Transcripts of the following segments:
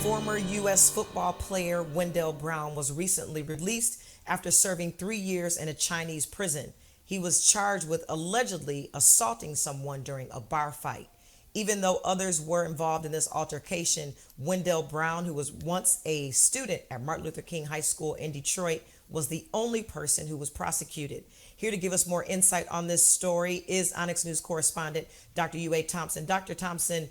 Former U.S. football player Wendell Brown was recently released after serving 3 years in a Chinese prison. He was charged with allegedly assaulting someone during a bar fight. Even though others were involved in this altercation, Wendell Brown, who was once a student at Martin Luther King High School in Detroit, was the only person who was prosecuted. Here to give us more insight on this story is Onyx News correspondent Dr. U.A. Thompson. Dr. Thompson,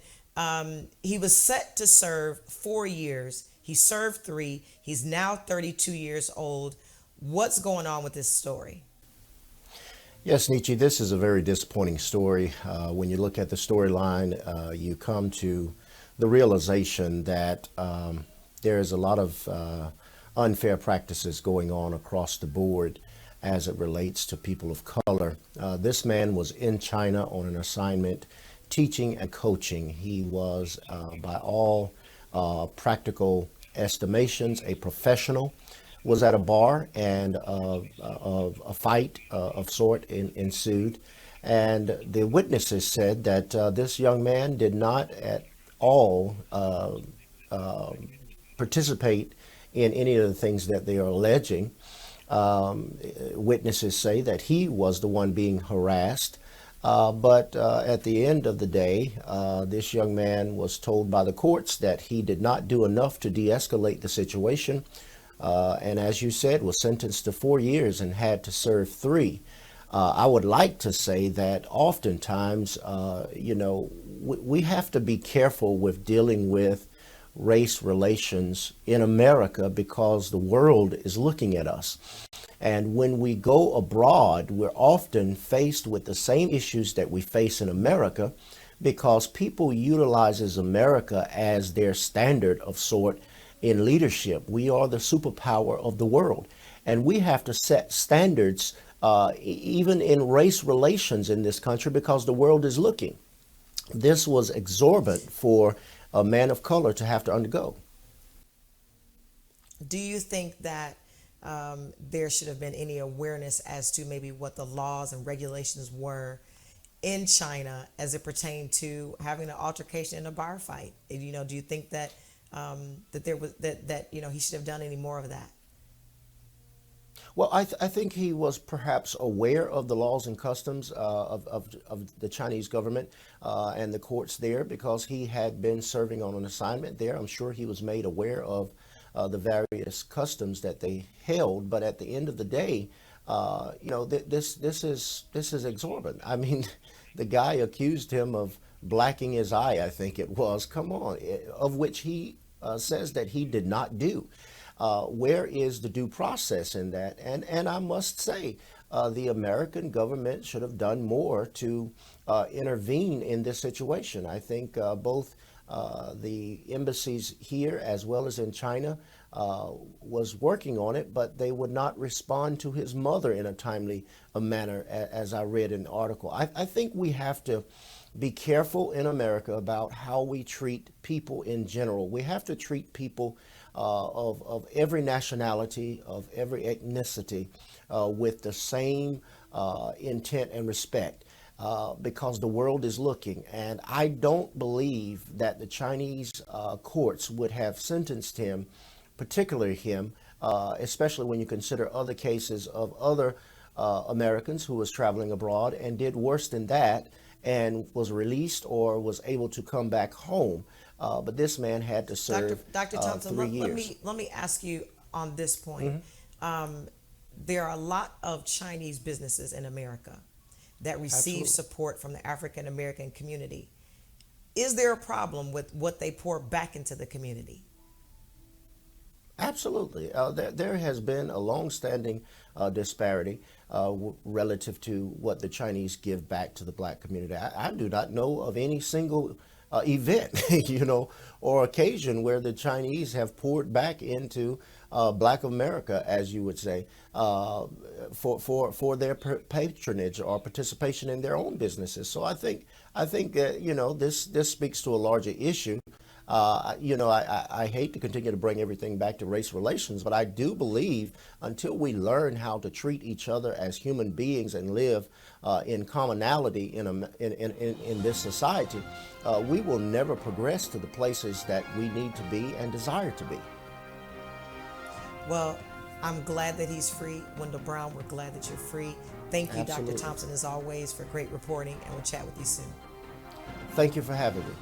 he was set to serve 4 years. He served three. He's now 32 years old. What's going on with this story? Yes, Nietzsche, this is a very disappointing story. When you look at the storyline, you come to the realization that there is a lot of unfair practices going on across the board as it relates to people of color. This man was in China on an assignment teaching and coaching. He was, by all practical estimations, a professional. Was at a bar and a fight of sort ensued. And the witnesses said that this young man did not at all participate in any of the things that they are alleging. Witnesses say that he was the one being harassed. But at the end of the day, this young man was told by the courts that he did not do enough to de-escalate the situation. And as you said, was sentenced to 4 years and had to serve three. I would like to say that oftentimes, we have to be careful with dealing with race relations in America because the world is looking at us. And when we go abroad, we're often faced with the same issues that we face in America because people utilizes America as their standard of sort in leadership. We are the superpower of the world, and we have to set standards even in race relations in this country because the world is looking. This was exorbitant for a man of color to have to undergo. Do you think that there should have been any awareness as to maybe what the laws and regulations were in China as it pertained to having an altercation in a bar fight? Do you think that that there was that he should have done any more of that? Well, I think he was perhaps aware of the laws and customs of the Chinese government and the courts there because he had been serving on an assignment there. I'm sure he was made aware of the various customs that they held. But at the end of the day, this is exorbitant. I mean, the guy accused him of blacking his eye, I think it was. Come on, of which he says that he did not do. Where is the due process in that? And I must say, the American government should have done more to intervene in this situation. I think both the embassies here as well as in China was working on it, but they would not respond to his mother in a timely manner, as I read in the article. I think we have to be careful in America about how we treat people in general. We have to treat people of every nationality, of every ethnicity, with the same intent and respect. Because the world is looking. And I don't believe that the Chinese courts would have sentenced him, particularly him, especially when you consider other cases of other Americans who was traveling abroad and did worse than that and was released or was able to come back home. But this man had to serve Dr. Thompson, 3 years. let me ask you on this point. There are a lot of Chinese businesses in America that receive Absolutely. support from the African American community. Is there a problem with what they pour back into the community? Absolutely. There has been a long-standing disparity relative to what the Chinese give back to the black community. I do not know of any single event, or occasion where the Chinese have poured back into Black America, as you would say, for their patronage or participation in their own businesses. So I think this speaks to a larger issue. I hate to continue to bring everything back to race relations, but I do believe until we learn how to treat each other as human beings and live in commonality in this society, we will never progress to the places that we need to be and desire to be. Well, I'm glad that he's free. Wendell Brown, we're glad that you're free. Thank you, Absolutely. Dr. Thompson, as always, for great reporting, and we'll chat with you soon. Thank you for having me.